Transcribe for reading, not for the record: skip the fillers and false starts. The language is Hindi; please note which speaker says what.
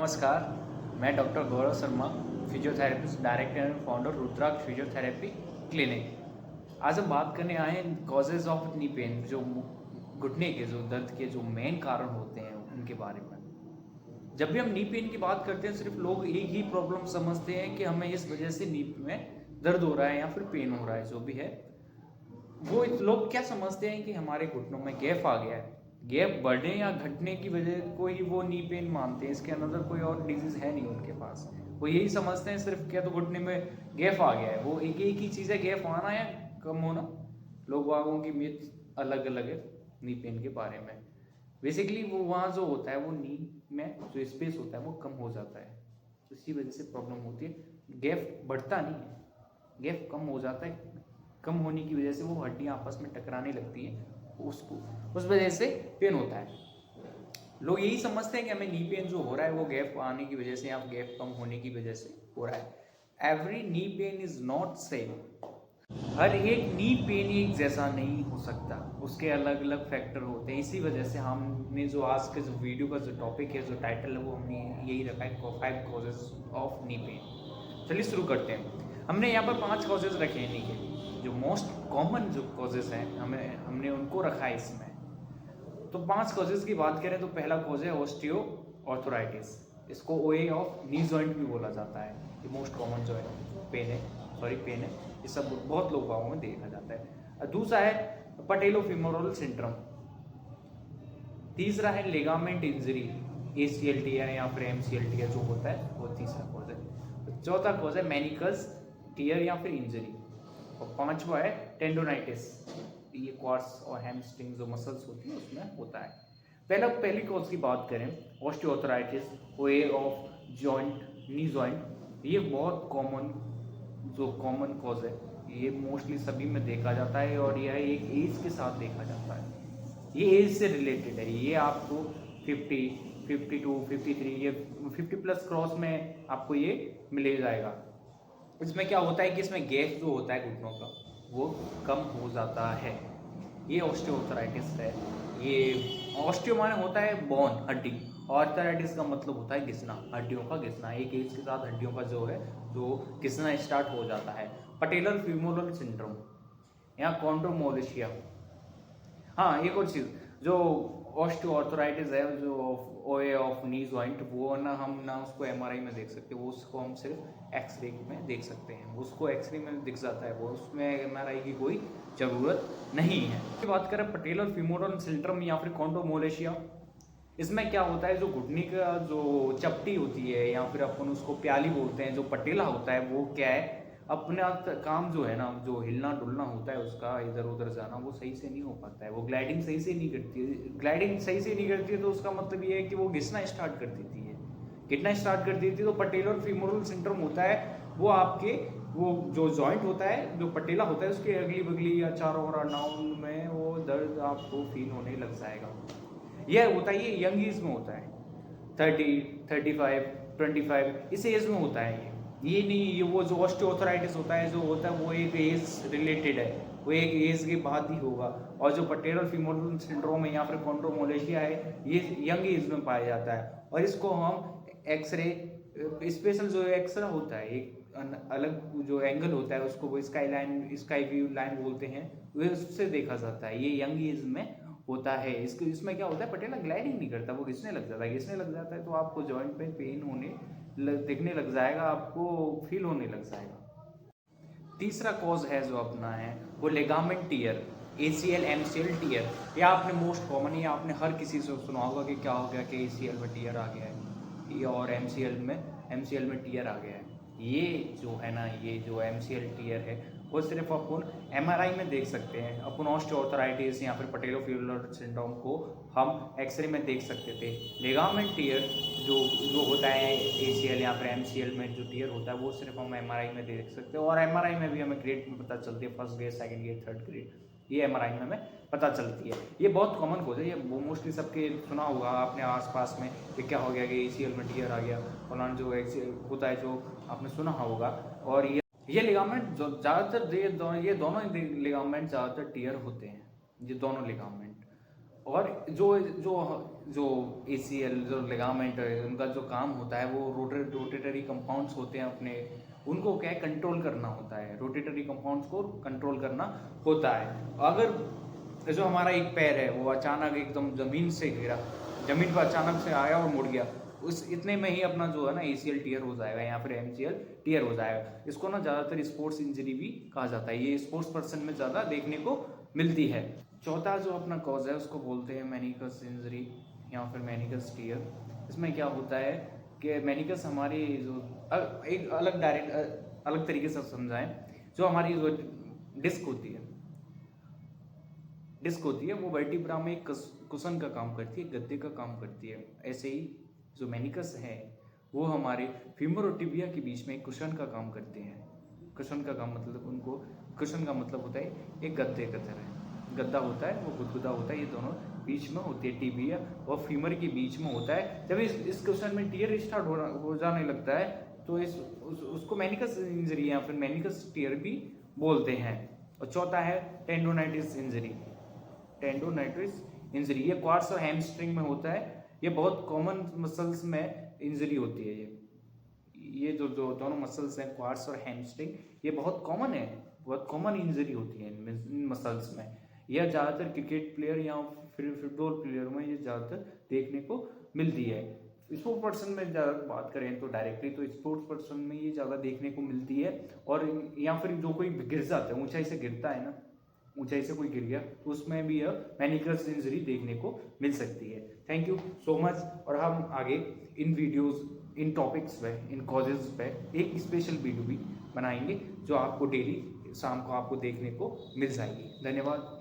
Speaker 1: नमस्कार, मैं doctor Gaurav Sharma, physiotherapist, director and founder Rudraksh physiotherapy clinic. आज हम बात करने आए हैं कॉजेज ऑफ नी पेन, जो घुटने के जो दर्द के जो मेन कारण होते हैं उनके बारे में। जब भी हम नी पेन की बात करते हैं, सिर्फ लोग एक ही प्रॉब्लम समझते हैं कि हमें इस वजह से नी में दर्द हो रहा है या फिर पेन हो रहा है, जो भी है। वो लोग क्या समझते हैं कि हमारे घुटनों में गैप आ गया है, गैप बढ़ने या घटने की वजह को ही वो नी पेन मानते हैं। इसके अंदर कोई और डिजीज है नहीं उनके पास। वो यही समझते हैं सिर्फ क्या तो घुटने में गैप आ गया है। वो एक ही चीज़ है, गैप आना या कम होना। लोग वागों की मिथ अलग अलग है नी पेन के बारे में। बेसिकली वो वहाँ जो होता है, वो नी में जो स्पेस होता है वो कम हो जाता है, इसी वजह से प्रॉब्लम होती है। गैप बढ़ता नहीं है, गैप कम हो जाता है। कम होने की वजह से वो हड्डियाँ आपस में टकराने लगती हैं, उसको उस वजह से पेन होता है। लोग यही समझते हैं कि हमें नी पेन जो हो रहा है वो गैप आने की वजह से या गैप कम होने की वजह से हो रहा है। Every knee pain is not same. हर एक नी पेन एक जैसा नहीं हो सकता, उसके अलग अलग फैक्टर होते हैं। इसी वजह से हमने जो आज के जो वीडियो का जो टॉपिक है, जो टाइटल है, वो हमने यही रखा है 5 कॉजेज ऑफ नी पेन। चलिए शुरू करते हैं। हमने यहाँ पर 5 कॉजेज रखे हैं नी के, जो मोस्ट कॉमन जो कॉजेज हैं हमने उनको रखा है इसमें। तो 5 कॉजेज की बात करें तो पहला कॉज है ऑस्टियो ऑर्थराइटिस। इसको ओए ऑफ नी जॉइंट भी बोला जाता है। ये मोस्ट कॉमन जो है पेन है। ये सब बहुत लोग बागों में देखा जाता है। दूसरा है पटेलोफिमोरल सिंड्रोम। तीसरा है लिगामेंट इंजरी, ACL टीयर या फिर MCL टीयर जो होता है, वो तीसरा कॉज है। चौथा कॉज है मेनिकस टीयर या फिर इंजरी। और पांचवा है टेंडोनाइटिस। ये क्वाड्स और हैमस्ट्रिंग जो मसल्स होती है उसमें होता है। पहली कॉज की बात करें, ऑस्टियोआर्थराइटिस, ओए ऑफ जॉइंट, नी जॉइंट। ये बहुत कॉमन कॉज है। ये मोस्टली सभी में देखा जाता है और यह एक एज के साथ देखा जाता है। ये एज से रिलेटेड है। ये आपको 50, 52, 53, ये 50 प्लस क्रॉस में आपको ये मिल जाएगा। इसमें क्या होता है कि इसमें गैप जो होता है घुटनों का वो कम हो जाता है। ये ऑस्टियोआर्थराइटिस है। ये ऑस्टियो माने होता है बोन, हड्डी, और आर्थराइटिस का मतलब होता है घिसना, हड्डियों का घिसना। एक एज के साथ हड्डियों का जो है जो घिसना स्टार्ट हो जाता है। पटेलर फ्यूमोरल सिंड्रोम या कॉन्ड्रोमोलेशिया। हाँ, एक और चीज़, जो ऑस्टियोआर्थराइटिस है, जो ओए ऑफ नी जॉइंट, वो हम उसको MRI में देख सकते हैं। वो उसको हम सिर्फ एक्सरे में देख सकते हैं। उसको एक्सरे में दिख जाता है, वो उसमें MRI की कोई ज़रूरत नहीं है। बात करें पटेलर फ्यूमोरल सिंड्रोम या फिर कॉन्ड्रोमोलेशिया, इसमें क्या होता है, जो घुटने का जो चपटी होती है या फिर अपन उसको प्याली बोलते हैं, जो पटेला होता है, वो क्या है, अपना काम जो है ना, जो हिलना डुलना होता है उसका, इधर उधर जाना, वो सही से नहीं हो पाता है। वो ग्लाइडिंग सही से नहीं करती है। ग्लाइडिंग सही से नहीं करती है तो उसका मतलब ये है कि वो घिसना स्टार्ट कर देती है। घिसना स्टार्ट कर देती है तो पटेलर फीमोरल सिंड्रोम होता है। वो आपके वो जो जॉइंट होता है, जो पटेला होता है, उसके अगली बगली या चारों ओर नाउन में वो दर्द आपको फील होने लग जाएगा। यह होता है, ये यंग एज में होता है, 30, 35, 25, इस एज में होता है। ये नहीं, ये वो जो ऑस्टियोआर्थराइटिस होता है, जो होता है वो एक एज रिलेटेड है, वो एक एज के बाद ही होगा। और जो पटेलर फीमोरल सिंड्रोम है या फिर कॉन्ड्रोमोलेशिया है, ये यंग एज में पाया जाता है। और इसको हम एक्सरे, स्पेशल जो एक्सरे होता है, एक अलग जो एंगल होता है, उसको वो स्काई व्यू लाइन बोलते हैं, वो उससे देखा जाता है। ये यंग एज में होता है। इसमें क्या होता है, पटेला ग्लाइडिंग नहीं करता, वो घिसने लग जाता है तो आपको जॉइंट में पेन दिखने लग जाएगा, आपको फील होने लग जाएगा। तीसरा कॉज है जो अपना है, वो ligament tear, ACL MCL tear. या आपने मोस्ट कॉमन, या आपने हर किसी से सुना होगा कि क्या हो गया कि ACL में टीयर आ गया है और MCL में टीयर आ गया है। ये जो है ना, ये जो MCL टीयर है, वो सिर्फ अपन MRI में देख सकते हैं। अपन ऑस्टियोआर्थराइटिस या फिर पटेलोफिमोरल सिंड्रोम को हम एक्सरे में देख सकते थे। लिगामेंट टीयर जो होता है ACL या फिर MCL में जो टीयर होता है, वो सिर्फ हम MRI में देख सकते हैं। और MRI में भी हमें ग्रेड में पता चलती है, first grade, second grade, third grade, ये MRI में हमें पता चलती है। ये बहुत कॉमन कोज है। ये मोस्टली सबके सुना होगा आपने आसपास में कि क्या हो गया कि ACL में टीयर आ गया, फलाना जो होता है, जो आपने सुना होगा। और ये लिगामेंट जो ज़्यादातर ये दोनों लिगामेंट ज़्यादातर टीयर होते हैं, ये दोनों लिगामेंट। और जो जो जो ACL जो लिगामेंट है उनका जो काम होता है वो रोटेटरी कंपाउंड्स होते हैं अपने, उनको क्या है कंट्रोल करना होता है, रोटेटरी कंपाउंड्स को कंट्रोल करना होता है। अगर जो हमारा एक पैर है वो अचानक एकदम ज़मीन से गिरा, ज़मीन पर अचानक से आया और मुड़ गया, उस इतने में ही अपना जो है ना ACL टीयर हो जाएगा या फिर MCL टीयर हो जाएगा। इसको ना ज़्यादातर स्पोर्ट्स इंजरी भी कहा जाता है, ये स्पोर्ट्स पर्सन में ज़्यादा देखने को मिलती है। चौथा जो अपना कॉज है उसको बोलते हैं मेनिकस इंजरी या फिर मेनिकस टीयर। इसमें क्या होता है कि मेनिकस हमारी जो एक अलग तरीके से समझाएं, जो हमारी जो डिस्क होती है वो वर्टिब्रा में एक कुशन का काम करती है, गद्दे का काम करती है। ऐसे ही जो मेनिकस है वो हमारे फीमर और टिबिया के बीच में एक कुशन का काम करते हैं। कुशन का काम मतलब उनको, कुशन का मतलब होता है एक गद्दे का तरह, गद्दा होता है वो गुदगुदा होता है, ये दोनों बीच में होती है, टिबिया और फीमर के बीच में होता है। जब इस कुशन में टीयर स्टार्ट हो जाने लगता है तो उसको मेनिकस इंजरी या फिर मेनिकस टीयर भी बोलते हैं। और चौथा है टेंडोनाइटिस इंजरी। टेंडोनाइटिस इंजरी ये क्वाड्स और हैमस्ट्रिंग में होता है, ये बहुत कॉमन मसल्स में इंजरी होती है। ये जो दोनों मसल्स हैं क्वाड्स और हैमस्ट्रिंग, ये बहुत कॉमन इंजरी होती है इन मसल्स में। यह ज़्यादातर क्रिकेट प्लेयर या फिर फुटबॉल प्लेयर में ये ज़्यादातर देखने को मिलती है। स्पोर्ट्स पर्सन में ज़्यादा बात करें तो डायरेक्टली तो स्पोर्ट्स पर्सन में ये ज़्यादा देखने को मिलती है। और या फिर जो कोई गिर जाता है, ऊंचाई से गिरता है ना, ऊंचाई से कोई गिर गया तो उसमें भी यह मेनिकस इंजरी देखने को मिल सकती है। Thank you so much. और हम आगे इन वीडियोस, इन टॉपिक्स पे, इन कॉजेज पे एक स्पेशल वीडियो भी बनाएंगे जो आपको डेली शाम को आपको देखने को मिल जाएगी। धन्यवाद।